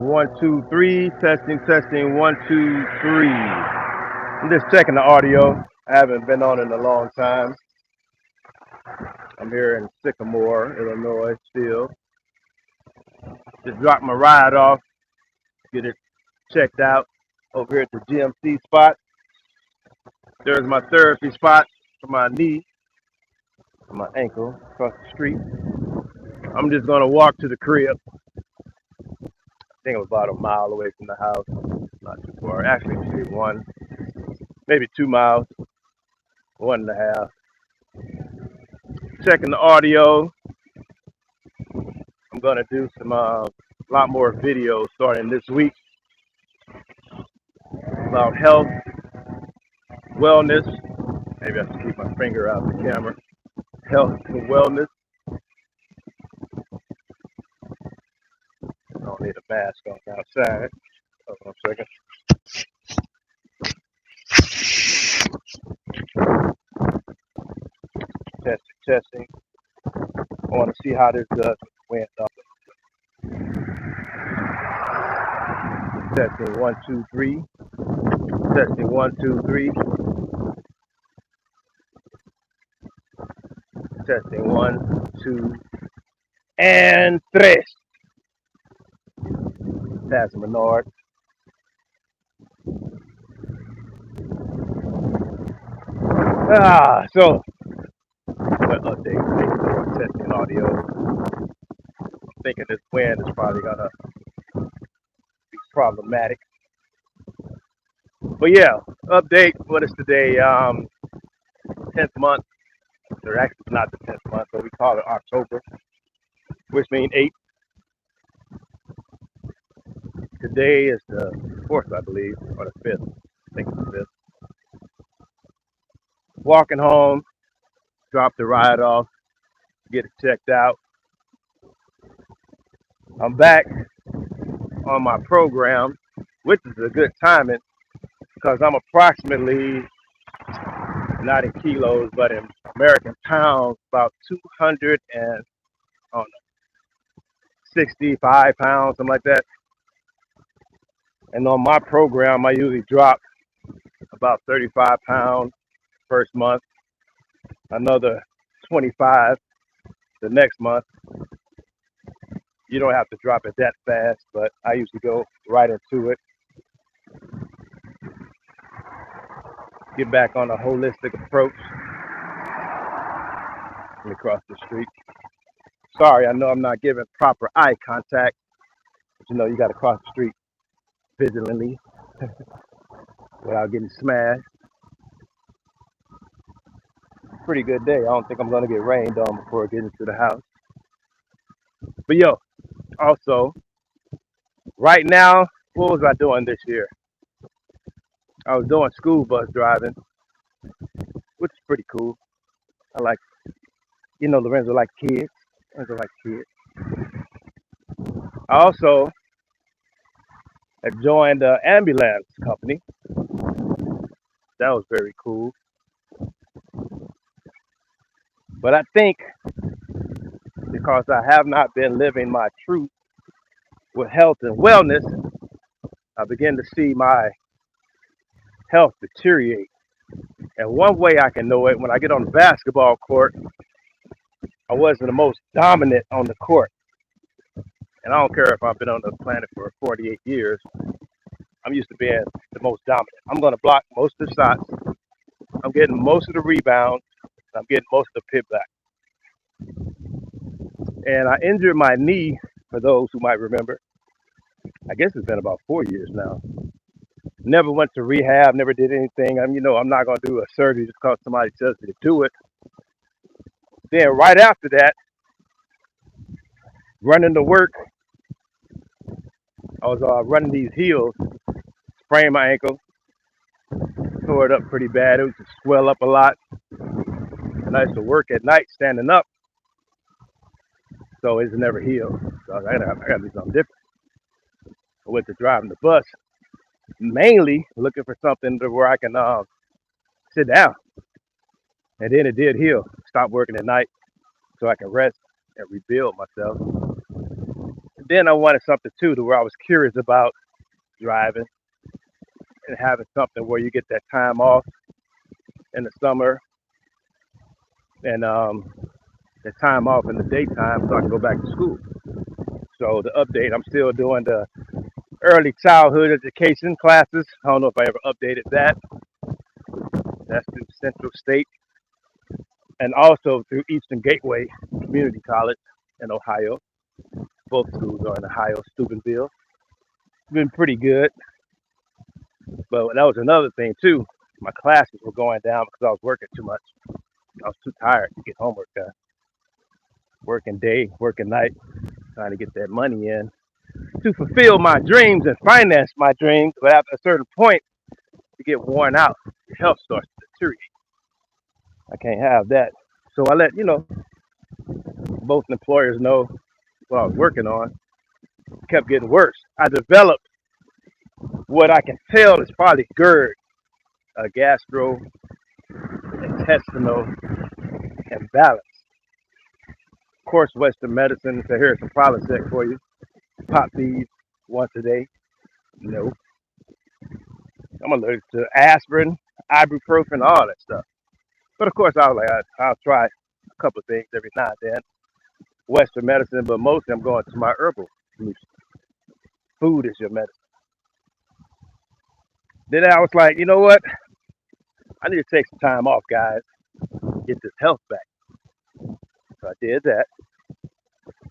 One, two, three. Testing, testing. One, two, three. I'm just checking the audio. I haven't been on in a long time. I'm here in Sycamore, Illinois, still. Just dropped my ride off, get it checked out over here at the GMC spot. There's my therapy spot for my knee, for my ankle, across the street. I'm just gonna walk to the crib. I think I'm about a mile away from the house. Not too far. Actually, maybe maybe 2 miles, 1.5. Checking the audio. I'm gonna do some lot more videos starting this week about health, wellness. Maybe I should keep my finger out of the camera. Health and wellness. I don't need a mask on outside. Hold on a second. Testing, testing. I want to see how this does with wind up. Testing one, two, three. Testing one, two, three. Testing one, two, and tres. That's Menard. So what update? Testing audio. Thinking this wind is probably gonna be problematic. But yeah, update. What is today? 10th month. Or actually, it's not the 10th month, but we call it October, which means 8. Today is the 4th, I believe, or the 5th. I think it's the 5th. Walking home, drop the ride off, get it checked out. I'm back on my program, which is a good timing because I'm approximately, not in kilos, but in American pounds, about 200 and, I don't know, 65 pounds, something like that. And on my program, I usually drop about 35 pounds first month, another 25 the next month. You don't have to drop it that fast, but I usually go right into it. Get back on a holistic approach. Let me cross the street. Sorry, I know I'm not giving proper eye contact, but you got to cross the street vigilantly without getting smashed. Pretty good day. I don't think I'm going to get rained on before I get into the house. But yo, also, right now, what was I doing this year? I was doing school bus driving, which is pretty cool. I like, Lorenzo like kids. Lorenzo like kids. I also have joined the ambulance company. That was very cool. But I think because I have not been living my truth with health and wellness, I begin to see my health deteriorate. And one way I can know it, when I get on the basketball court, I wasn't the most dominant on the court. And I don't care if I've been on the planet for 48 years. I'm used to being the most dominant. I'm going to block most of the shots. I'm getting most of the rebounds. I'm getting most of the putback. And I injured my knee, for those who might remember. I guess it's been about 4 years now. Never went to rehab, never did anything. I'm not going to do a surgery just because somebody tells me to do it. Then right after that, running to work, I was running these heels, sprained my ankle, tore it up pretty bad. It would just swell up a lot. And I used to work at night standing up, so it's never healed. So I gotta do something different. I went to driving the bus, mainly looking for something to where I can sit down. And then it did heal. Stopped working at night so I can rest and rebuild myself. then I wanted something too to where I was curious about driving and having something where you get that time off in the summer and the time off in the daytime so I can go back to school. So the update, I'm still doing the early childhood education classes. I don't know if I ever updated that. That's through Central State and also through Eastern Gateway Community College in Ohio. Both schools are in Ohio, Steubenville. It's been pretty good, but that was another thing too. My classes were going down because I was working too much. I was too tired to get homework done. Working day, working night, trying to get that money in to fulfill my dreams and finance my dreams. But after a certain point, you get worn out. Your health starts to deteriorate. I can't have that. So I let both employers know what I was working on. It kept getting worse. I developed what I can tell is probably GERD, a gastrointestinal imbalance. Of course, Western medicine. So here's some Prilosec for you. Pop these once a day. No. I'm allergic to aspirin, ibuprofen, all that stuff. But of course, I was like, I'll try a couple of things every now and then. Western medicine, but mostly I'm going to my herbal solution. Food is your medicine. Then I was like, you know what? I need to take some time off, guys. Get this health back. So I did that.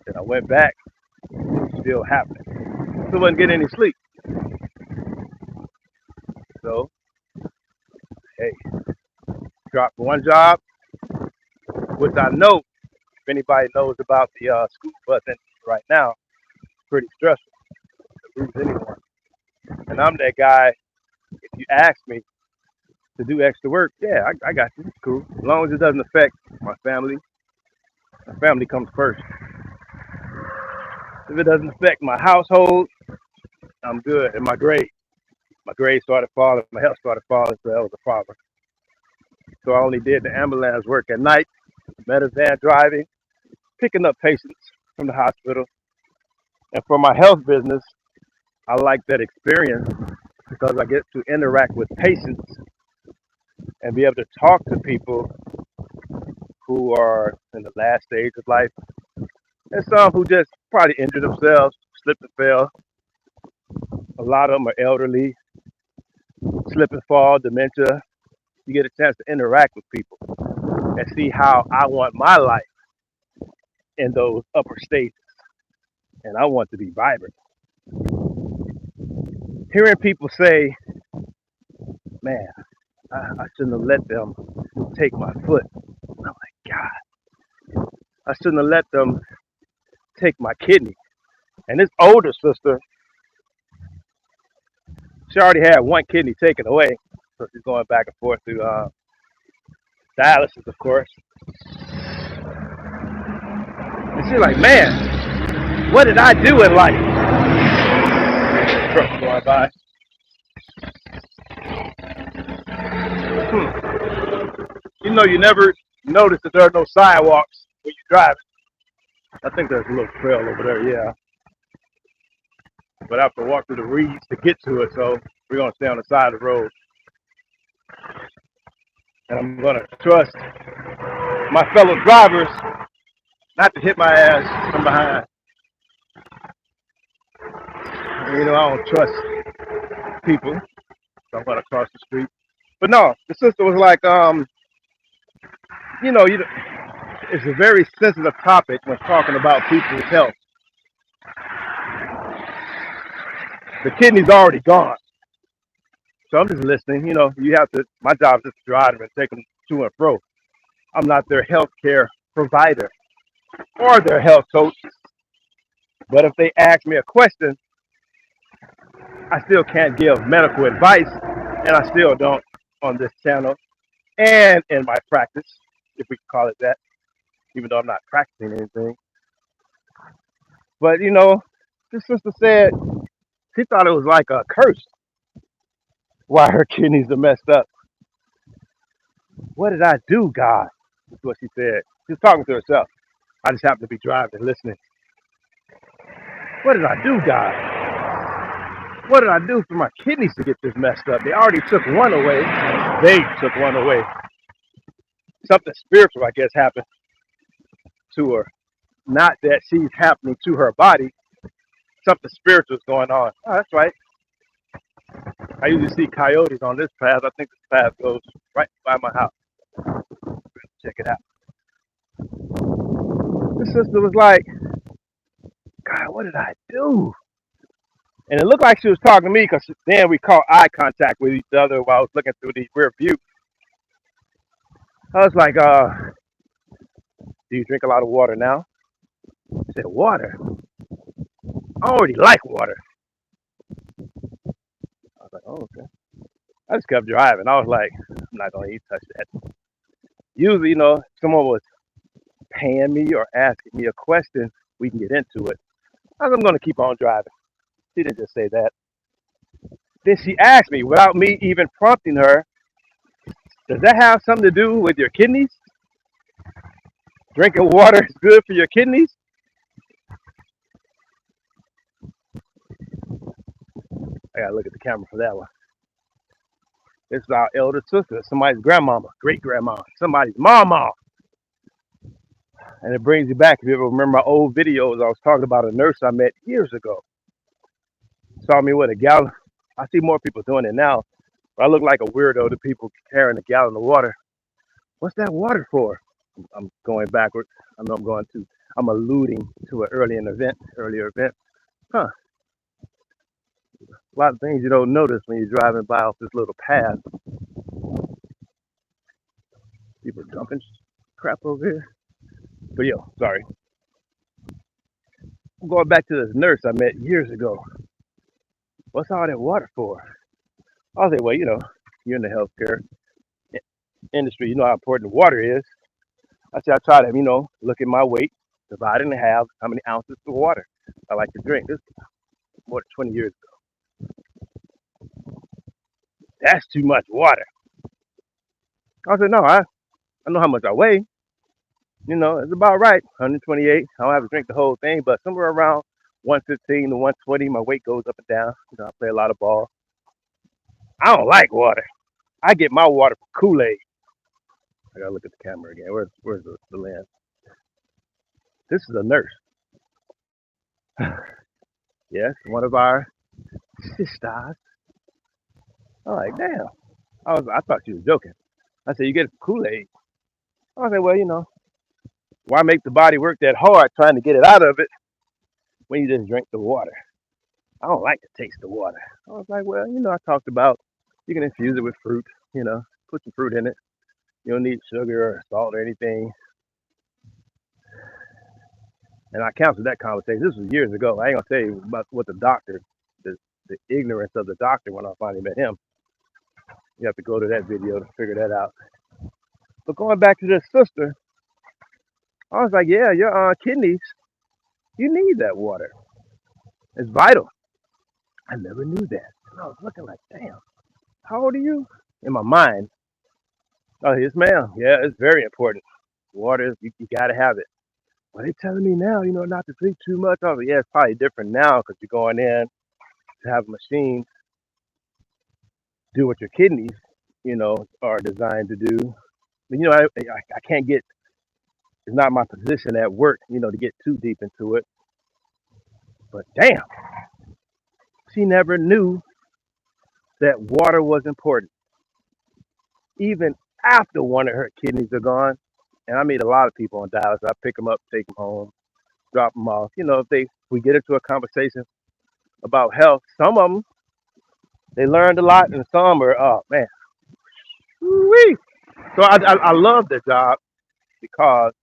Then I went back. Still happening. Still wasn't getting any sleep. So, hey, dropped one job, which I know, if anybody knows about the school bus industry right now, pretty stressful to lose anyone. And I'm that guy, if you ask me to do extra work, yeah, I got you. It's cool. As long as it doesn't affect my family. My family comes first. If it doesn't affect my household, I'm good. And my grades started falling, my health started falling, so that was a problem. So I only did the ambulance work at night, van driving, picking up patients from the hospital. And for my health business, I like that experience because I get to interact with patients and be able to talk to people who are in the last stage of life and some who just probably injured themselves, slipped and fell. A lot of them are elderly, slip and fall, dementia. You get a chance to interact with people and see how I want my life in those upper stages. And I want to be vibrant. Hearing people say, man, I shouldn't have let them take my foot. I'm like, God, I shouldn't have let them take my kidney. And this older sister, she already had one kidney taken away. So she's going back and forth through dialysis, of course. And she's like, man, what did I do in life? Truck going by. You know, you never notice that there are no sidewalks when you drive. I think there's a little trail over there, yeah. But I have to walk through the reeds to get to it, so we're going to stay on the side of the road. And I'm going to trust my fellow drivers not to hit my ass from behind. And, you know, I don't trust people, so I'm going to cross the street. But no, the sister was like, you know, it's a very sensitive topic when talking about people's health. The kidney's already gone. So I'm just listening. You know, you have to, my job is just to drive them and take them to and fro. I'm not their health care provider or their health coach. But if they ask me a question, I still can't give medical advice, and I still don't on this channel and in my practice, if we can call it that, even though I'm not practicing anything. But, you know, this sister said she thought it was like a curse why her kidneys are messed up. What did I do, God? That's what she said. She was talking to herself. I just happened to be driving and listening. What did I do, God? What did I do for my kidneys to get this messed up? They already took one away. They took one away. Something spiritual, I guess, happened to her. Not that she's happening to her body. Something spiritual is going on. Oh, that's right. I usually see coyotes on this path. I think this path goes right by my house. Check it out. This sister was like, God, what did I do? And it looked like she was talking to me because then we caught eye contact with each other while I was looking through the rear view. I was like, do you drink a lot of water now? She said, water? I already like water. I was like, oh, okay. I just kept driving. I was like, I'm not going to even touch that. Usually, if someone was paying me or asking me a question, we can get into it. I'm going to keep on driving. She didn't just say that. Then she asked me, without me even prompting her, does that have something to do with your kidneys? Drinking water is good for your kidneys? I got to look at the camera for that one. This is our elder sister, somebody's grandmama, great grandma, somebody's mama. And it brings you back. If you ever remember my old videos, I was talking about a nurse I met years ago. Saw me with a gallon. I see more people doing it now. But I look like a weirdo to people carrying a gallon of water. What's that water for? I'm going backwards. I know I'm alluding to an earlier event. Huh. A lot of things you don't notice when you're driving by off this little path. People dumping crap over here. But sorry. I'm going back to this nurse I met years ago. What's all that water for? I was like, well, you're in the healthcare industry. You know how important water is. I said, I try to, look at my weight, divide it in half, how many ounces of water I like to drink. This is more than 20 years ago. That's too much water. I said, no, I know how much I weigh. It's about right, 128. I don't have to drink the whole thing, but somewhere around 115 to 120, my weight goes up and down. I play a lot of ball. I don't like water. I get my water from Kool-Aid. I gotta look at the camera again. Where's the lens? This is a nurse. Yes, one of our sisters. I'm like, damn. I thought she was joking. I said, you get it from Kool-Aid. I said, well, why make the body work that hard trying to get it out of it when you just drink the water? I don't like the taste of water. I was like, well, I talked about you can infuse it with fruit, put some fruit in it. You don't need sugar or salt or anything. And I canceled that conversation. This was years ago. I ain't gonna tell you about what the ignorance of the doctor when I finally met him. You have to go to that video to figure that out. But going back to this sister, I was like, yeah, your kidneys, you need that water. It's vital. I never knew that. And I was looking like, damn, how old are you? In my mind, oh, yes, ma'am. Yeah, it's very important. Water, you gotta have it. Well, they telling me now, not to drink too much. I was like, yeah, it's probably different now because you're going in to have a machine do what your kidneys, are designed to do. But, I can't get, it's not my position at work, to get too deep into it. But damn, she never knew that water was important. Even after one of her kidneys are gone, and I meet a lot of people on dialysis. I pick them up, take them home, drop them off. If we get into a conversation about health, some of them they learned a lot, and some are, oh man, woo-wee. So I love the job because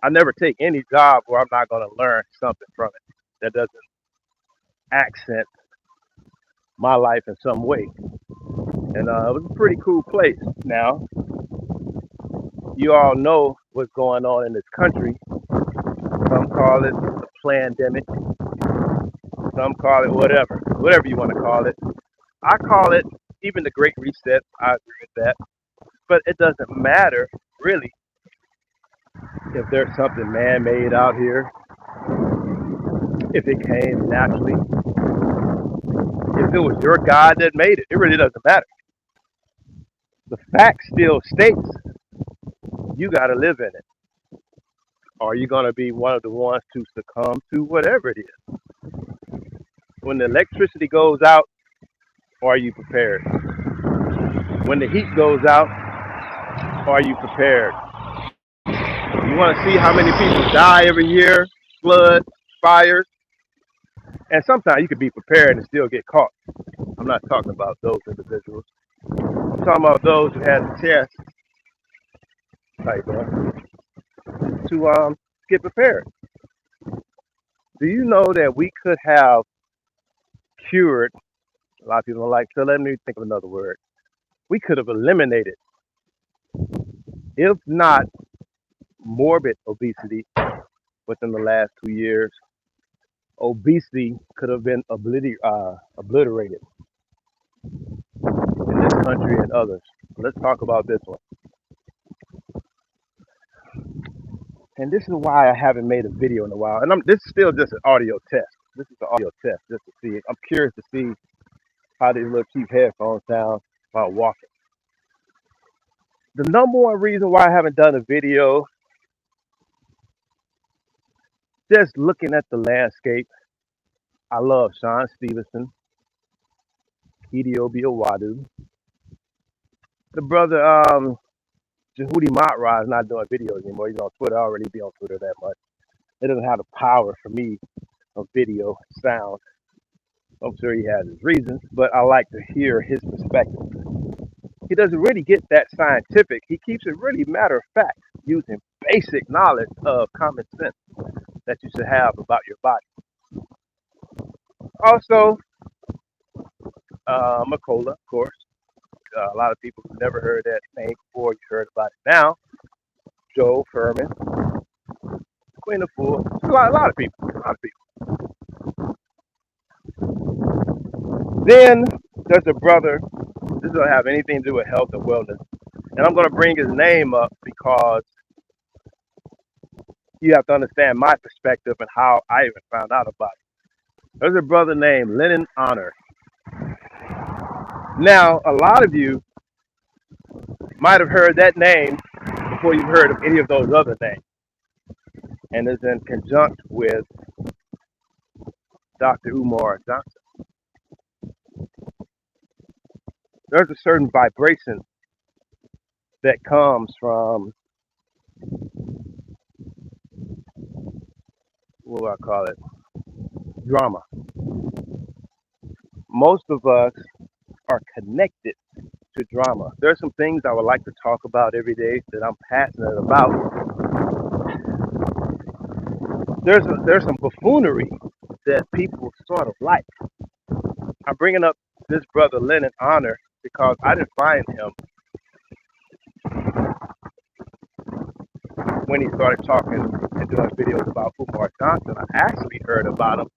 I never take any job where I'm not going to learn something from it that doesn't accent my life in some way. And it was a pretty cool place. Now, you all know what's going on in this country. Some call it a pandemic. Some call it whatever you want to call it. I call it even the Great Reset. I agree with that. But it doesn't matter, really, if there's something man-made out here. if it came naturally, if it was your God that made it, it really doesn't matter. The fact still states you got to live in it. Are you going to be one of the ones to succumb to whatever it is? When the electricity goes out, are you prepared? When the heat goes out, are you prepared? You want to see how many people die every year, floods, fires, and sometimes you could be prepared and still get caught. I'm not talking about those individuals. I'm talking about those who had the chance, like, to get prepared. Do you know that we could have cured? A lot of people don't like. So let me think of another word. We could have eliminated, if not morbid obesity, within the last 2 years. Obesity could have been obliterated in this country and others. Let's talk about this one. And this is why I haven't made a video in a while. And this is still just an audio test. This is an audio test just to see. I'm curious to see how these little cheap headphones sound while walking. The number one reason why I haven't done a video, just looking at the landscape. I love Sean Stevenson, Idiobi Owadu. The brother Jehudi Matra is not doing videos anymore. He's on Twitter. I already be on Twitter that much. It doesn't have the power for me of video sound. I'm sure he has his reasons, but I like to hear his perspective. He doesn't really get that scientific. He keeps it really matter of fact, using basic knowledge of common sense that you should have about your body. Also, Makola, of course. A lot of people who've never heard that name before, you heard about it now. Joe Furman, Queen of Fool. A lot of people. Then there's a brother. This doesn't have anything to do with health and wellness. And I'm going to bring his name up because you have to understand my perspective and how I even found out about it. There's a brother named Lennon Honor. Now, a lot of you might have heard that name before you've heard of any of those other names. And it's in conjunct with Dr. Umar Johnson. There's a certain vibration that comes from, what do I call it? Drama. Most of us are connected to drama. There's some things I would like to talk about every day that I'm passionate about. There's some buffoonery that people sort of like. I'm bringing up this brother Lennon Honor because I didn't find him when he started talking and doing videos about Umar Johnson. I actually heard about him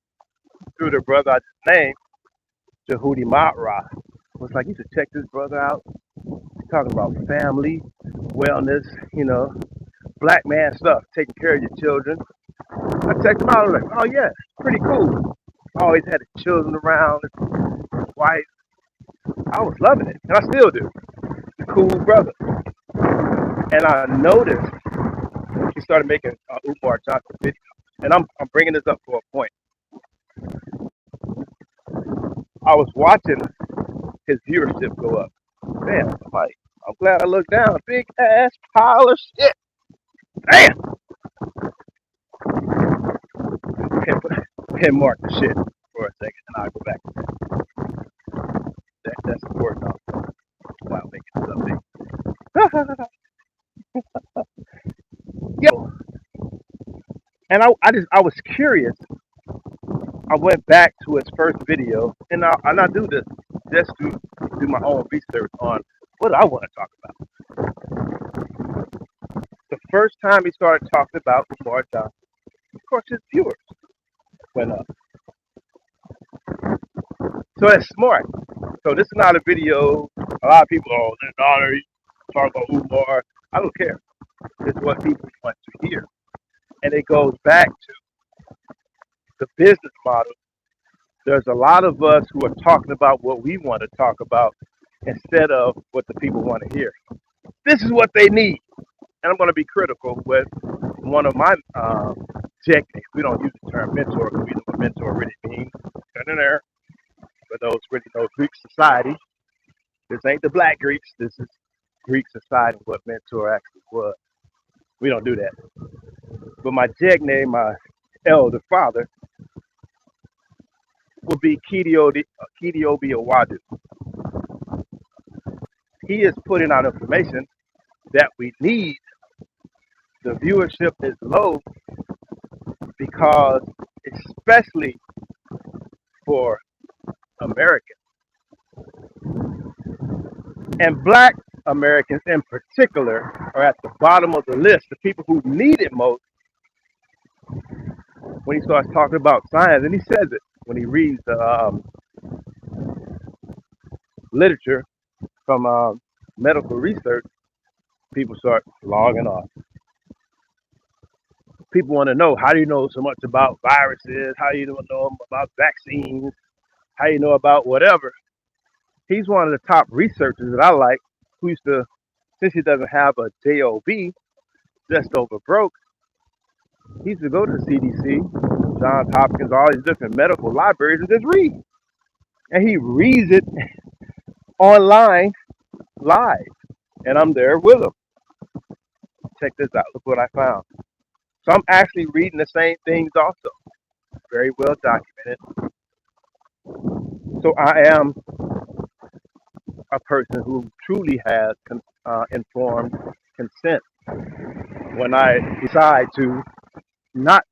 through the brother I just named, Jehudi Matra. Was like, you should check this brother out. He's talking about family, wellness, black man stuff, taking care of your children. I checked him out. I was like, oh yeah, pretty cool. Always had his children around, his wife. I was loving it, and I still do. Cool brother. And I noticed he started making Umar Johnson videos. And I'm bringing this up for a point. I was watching his viewership go up. Man, I'm glad I looked down. Big ass pile of shit. Damn. Can't mark the shit for a second, and I'll go back. That's important. Wow, making something. Yo, and I was curious. I went back to his first video, and I do this just to do my own research on what I want to talk about. The first time he started talking about Umar Johnson, of course, his viewers went up. So that's smart. So this is not a video. A lot of people, talk about Umar. I don't care. It's what people want to hear, and it goes back to the business model, there's a lot of us who are talking about what we want to talk about instead of what the people want to hear. This is what they need. And I'm going to be critical with one of my techniques. We don't use the term mentor because we know what mentor really means. And there, for those really know Greek society, this ain't the black Greeks. This is Greek society, what mentor actually was. We don't do that. But my jeg name, my elder father, would be Kidiobi Awadu. He is putting out information that we need. The viewership is low because, especially for Americans and Black Americans in particular, are at the bottom of the list. The people who need it most when he starts talking about science, and he says it when he reads the literature from medical research, people start logging off. People want to know, how do you know so much about viruses? How do you know about vaccines? How do you know about whatever? He's one of the top researchers that I like, who used to, since he doesn't have a job, just over broke, he used to go to the CDC, Johns Hopkins, all these different medical libraries, and just read. And he reads it online live, and I'm there with him. Check this out. Look what I found. So I'm actually reading the same things also. Very well documented. So I am a person who truly has informed consent when I decide to not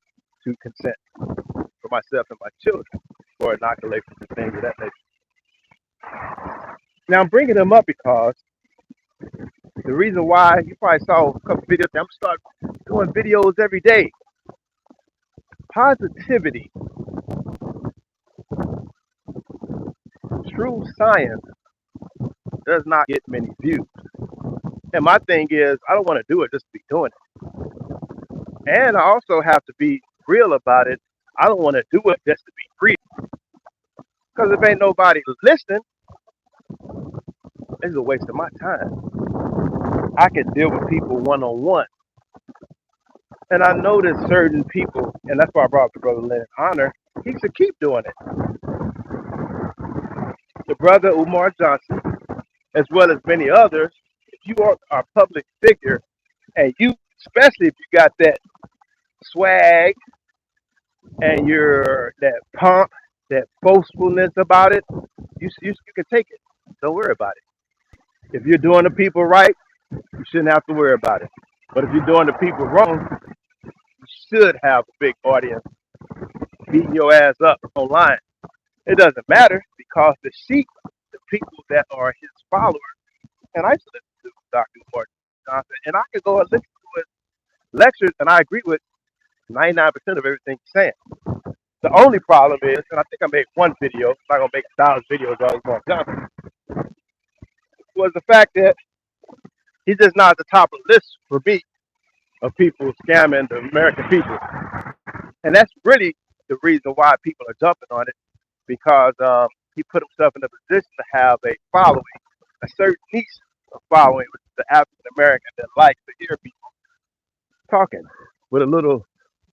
to consent for myself and my children for inoculation and things of that nature. Now I'm bringing them up because the reason why, you probably saw a couple videos, I'm start doing videos every day. Positivity, true science does not get many views. And my thing is, I don't want to do it just to be doing it. And I also have to be real about it. I don't want to do it just to be free. Because if ain't nobody listening, it's a waste of my time. I can deal with people one-on-one. And I know that certain people, and that's why I brought up the brother Leonard Honor, he should keep doing it. The brother Umar Johnson, as well as many others, if you are a public figure, and you, especially if you got that swag and you're that pump, that boastfulness about it, you can take it. Don't worry about it. If you're doing the people right, you shouldn't have to worry about it. But if you're doing the people wrong, you should have a big audience beating your ass up online. It doesn't matter because the sheep, the people that are his followers, and I used to listen to Dr. Martin Johnson, and I could go and listen to his lectures, and I agree with 99% of everything he's saying. The only problem is, and I think I made one video, I'm not going to make 1,000 videos on Martin Johnson, was the fact that he's just not at the top of the list for me of people scamming the American people. And that's really the reason why people are jumping on it, because he put himself in a position to have a following, a certain niche of following, which is the African American that likes to hear people talking with a little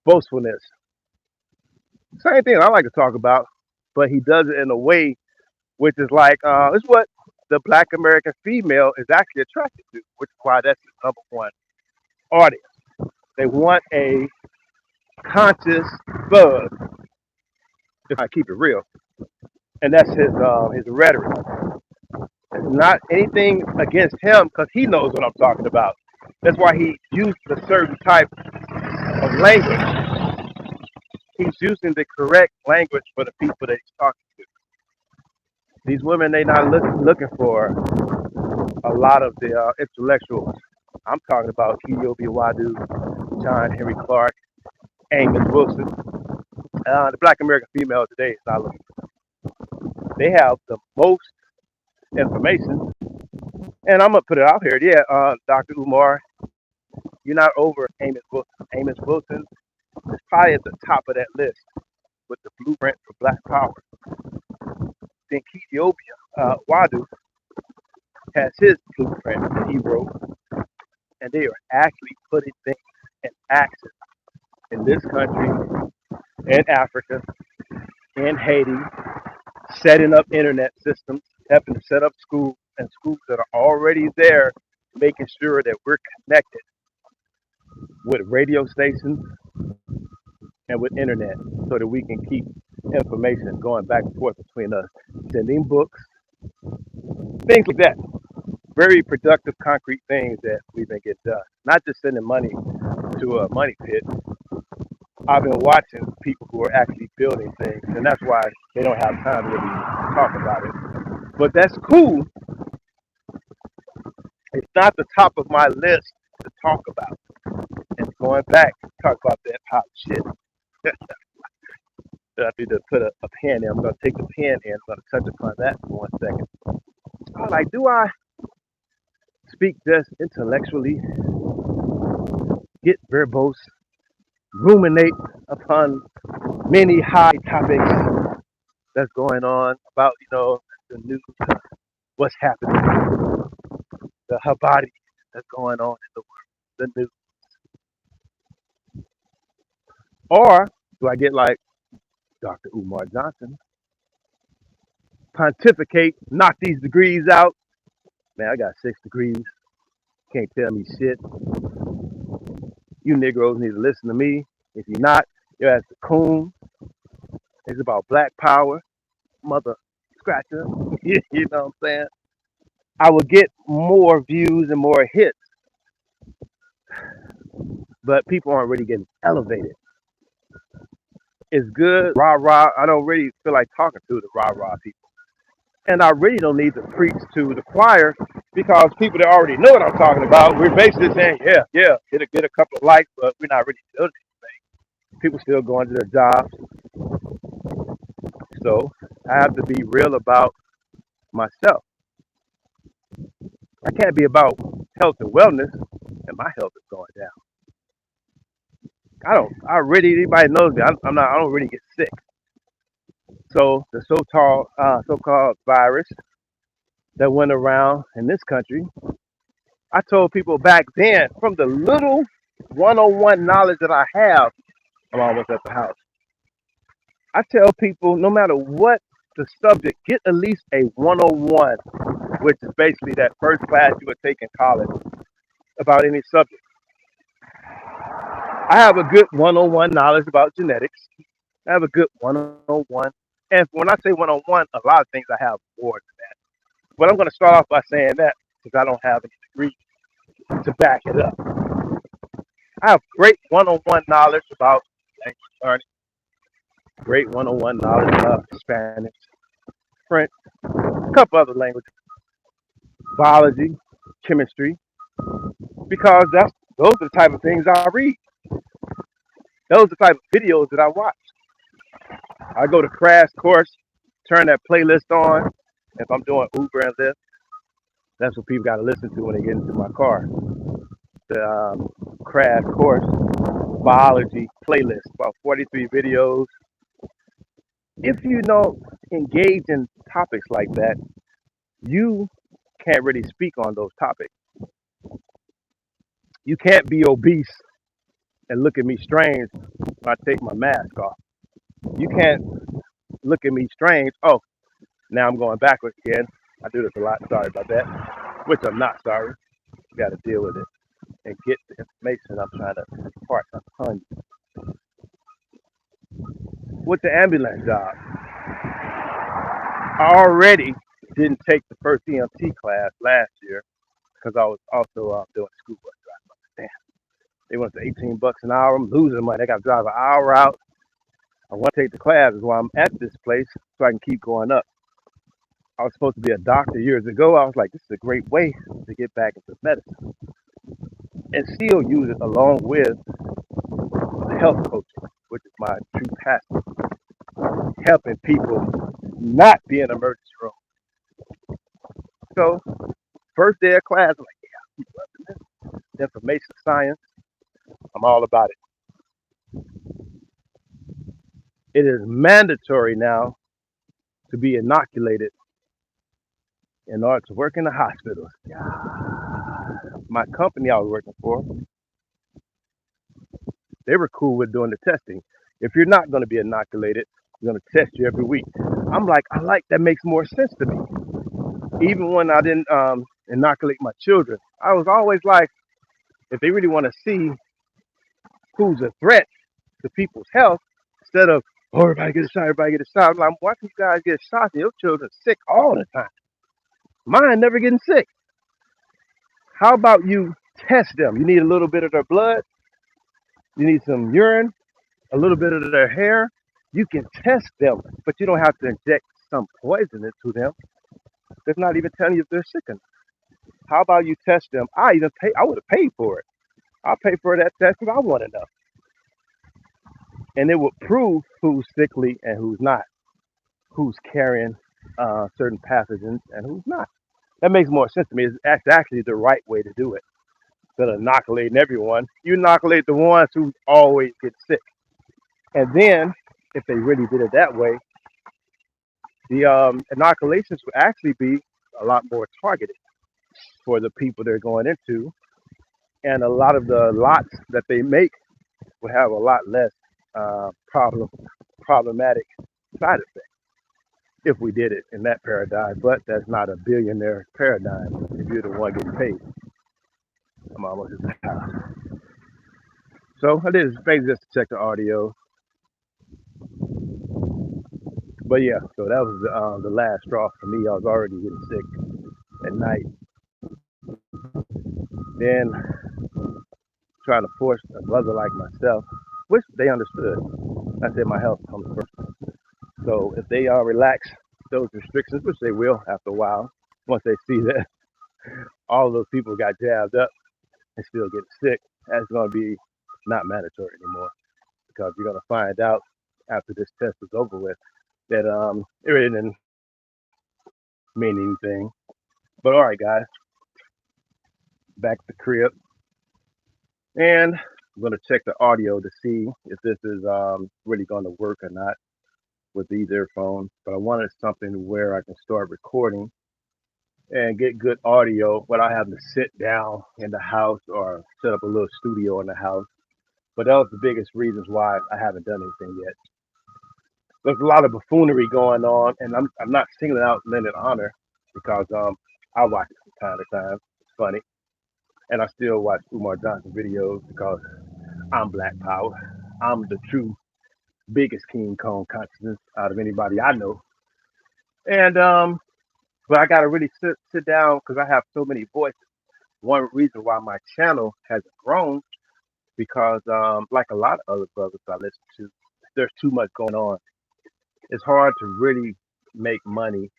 boastfulness. Same thing I like to talk about, but he does it in a way which is like, it's what the Black American female is actually attracted to, which is why that's his number one audience. They want a conscious thug, if I keep it real. And that's his rhetoric. It's not anything against him because he knows what I'm talking about. That's why he used a certain type of language. He's using the correct language for the people that he's talking to. These women, they not looking for a lot of the intellectuals. I'm talking about Kidiobi Awadu, John Henry Clark, Amos Wilson. The Black American female today is not looking. They have the most information, and I'm gonna put it out here. Yeah, Dr. Umar, you're not over Amos Wilson. Amos Wilson is probably at the top of that list with the blueprint for Black Power. Then Ethiopia, Wadu has his blueprint that he wrote, and they are actually putting things in action in this country, in Africa, in Haiti, setting up internet systems, helping to set up schools and schools that are already there, making sure that we're connected with radio stations and with internet so that we can keep information going back and forth between us, sending books, things like that. Very productive, concrete things that we've been getting done. Not just sending money to a money pit. I've been watching people who are actually building things, and that's why they don't have time to really talk about it. But that's cool. It's not the top of my list to talk about. And going back, talk about that pop shit. I need to put a pen in. I'm going to take the pen in. I'm going to touch upon that for 1 second. I'm like, do I speak just intellectually, get verbose, ruminate upon many high topics that's going on about, the news, what's happening, the habari that's going on in the world, the news? Or do I get like Dr. Umar Johnson, pontificate, knock these degrees out? Man, I got 6 degrees. Can't tell me shit. You Negroes need to listen to me. If you're not, you're as a coon. It's about Black Power, mother scratcher. You know what I'm saying? I would get more views and more hits, but people aren't really getting elevated. It's good, rah rah. I don't really feel like talking to the rah rah people. And I really don't need to preach to the choir because people that already know what I'm talking about, we're basically saying, yeah, get a couple of likes, but we're not really doing anything. People still going to their jobs. So I have to be real about myself. I can't be about health and wellness and my health is going down. Anybody knows me. I don't really get sick. So the so-called virus that went around in this country, I told people back then, from the little one-on-one knowledge that I have, I'm almost at the house. I tell people, no matter what the subject, get at least a 101, which is basically that first class you would take in college about any subject. I have a good 101 knowledge about genetics. I have a good 101. And when I say 101, a lot of things I have more than that. But I'm going to start off by saying that because I don't have any degree to back it up. I have great 101 knowledge about language learning, great 101 knowledge of Spanish, French, a couple other languages, biology, chemistry, because those are the type of things I read. Those are the type of videos that I watch. I go to Crash Course, turn that playlist on. If I'm doing Uber and Lyft, that's what people got to listen to when they get into my car. The Crash Course biology playlist, about 43 videos. If you engage in topics like that, you can't really speak on those topics. You can't be obese and look at me strange when I take my mask off. You can't look at me strange. Oh, now I'm going backwards again. I do this a lot. Sorry about that. Which I'm not sorry. You got to deal with it and get the information I'm trying to impart upon you. With the ambulance job, I already didn't take the first EMT class last year because I was also doing school bus driving. Damn, they went to $18 an hour. I'm losing money. I got to drive an hour out. I want to take the classes while I'm at this place so I can keep going up. I was supposed to be a doctor years ago. I was like, this is a great way to get back into medicine and still use it along with the health coaching, which is my true passion, helping people not be in an emergency room. So, first day of class, I'm like, yeah, keep loving this. Information science, I'm all about it. It is mandatory now to be inoculated in order to work in the hospital. My company I was working for, they were cool with doing the testing. If you're not going to be inoculated, we're going to test you every week. I'm like, I like that makes more sense to me. Even when I didn't inoculate my children, I was always like, if they really want to see who's a threat to people's health, instead of, oh, everybody get a shot. I'm like, why do you guys get shots and your children sick all the time? Mine never getting sick. How about you test them? You need a little bit of their blood, you need some urine, a little bit of their hair. You can test them, but you don't have to inject some poison into them. It's not even telling you if they're sick or not. How about you test them? I would have paid for it. I'll pay for that test if I want to know. And it will prove who's sickly and who's not, who's carrying certain pathogens and who's not. That makes more sense to me. It's actually the right way to do it. Instead of inoculating everyone, you inoculate the ones who always get sick. And then, if they really did it that way, the inoculations would actually be a lot more targeted for the people they're going into, and a lot of the lots that they make would have a lot less problematic side effects if we did it in that paradigm. But that's not a billionaire paradigm. If you're the one getting paid, I'm almost at the house. So I did basically just to check the audio. But yeah, so that was the last straw for me. I was already getting sick at night. Then trying to force a brother like myself, which they understood. I said my health comes first. So if they relax those restrictions, which they will after a while, once they see that all of those people got jabbed up and still get sick, that's going to be not mandatory anymore, because you're going to find out after this test is over with that it really didn't mean anything. But all right, guys, back to the crib, and I'm going to check the audio to see if this is really going to work or not with these earphones. But I wanted something where I can start recording and get good audio without having to sit down in the house or set up a little studio in the house. But that was the biggest reasons why I haven't done anything yet. There's a lot of buffoonery going on, and I'm not singling out Leonard Honor because I watch it from time to time. It's funny, and I still watch Umar Johnson videos because I'm Black Power. I'm the true biggest King Kong consciousness out of anybody I know. And but I gotta really sit down because I have so many voices. One reason why my channel hasn't grown because like a lot of other brothers I listen to, there's too much going on. It's hard to really make money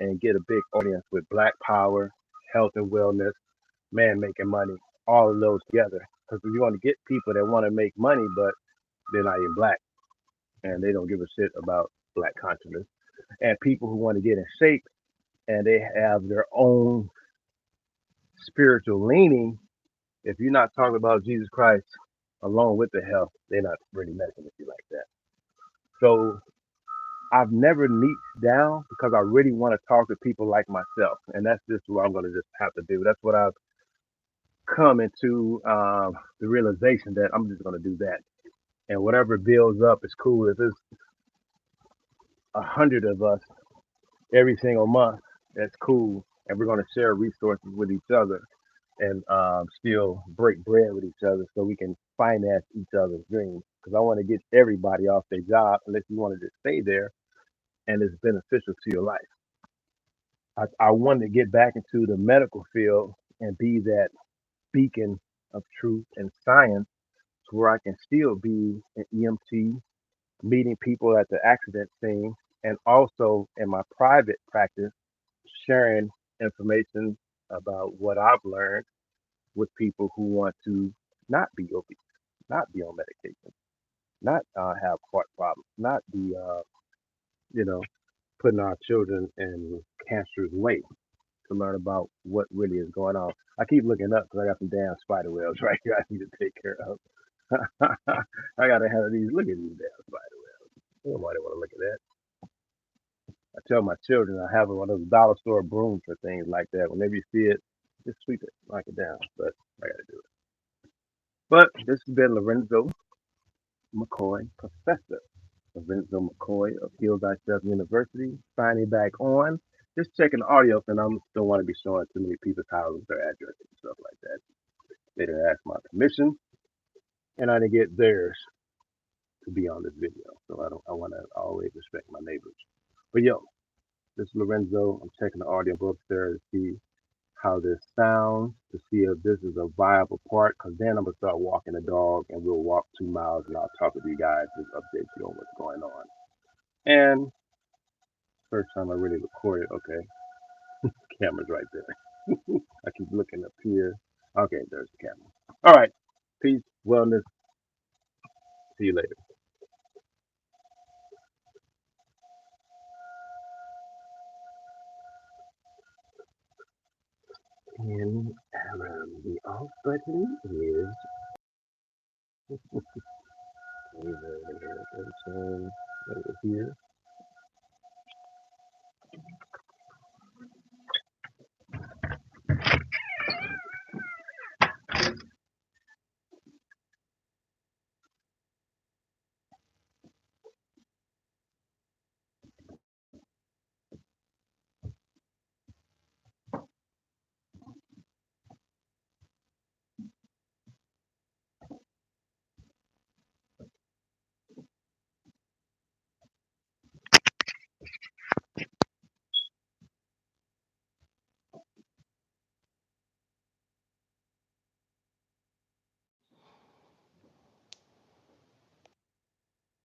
and get a big audience with Black Power, health and wellness, man making money, all of those together. Because you want to get people that want to make money, but they're not even black and they don't give a shit about black consciousness, and people who want to get in shape and they have their own spiritual leaning. If you're not talking about Jesus Christ along with the health, they're not really messing with you like that. So I've never niched down because I really want to talk to people like myself, and that's just what I'm going to just have to do. That's what I've come into the realization that I'm just going to do that, and whatever builds up is cool. If there's 100 of us every single month, that's cool, and we're going to share resources with each other and still break bread with each other so we can finance each other's dreams. Because I want to get everybody off their job unless you want to just stay there and it's beneficial to your life. I want to get back into the medical field and be that beacon of truth and science to where I can still be an EMT, meeting people at the accident scene, and also in my private practice, sharing information about what I've learned with people who want to not be obese, not be on medication, not have heart problems, not be, you know, putting our children in cancer's way, to learn about what really is going on. I keep looking up because I got some damn spider webs right here I need to take care of. I gotta have these. Look at these damn spider webs. Nobody want to look at that. I tell my children I have one of those dollar store brooms for things like that. Whenever you see it, just sweep it, knock it down. But I gotta do it. But this has been Lorenzo McCoy, Professor Lorenzo McCoy of Heal Thyself University, signing back on. Just checking the audio, and I don't want to be showing too many people's houses, their addresses, and stuff like that. They didn't ask my permission, and I didn't get theirs to be on this video. So I don't. I want to always respect my neighbors. But yo, this is Lorenzo. I'm checking the audio books there to see how this sounds, to see if this is a viable part. Cause then I'm gonna start walking the dog, and we'll walk 2 miles, and I'll talk with you guys and update you on what's going on. And first time I really recorded. Okay, camera's right there. I keep looking up here. Okay, there's the camera. All right. Peace, wellness. See you later. And the off button is over here.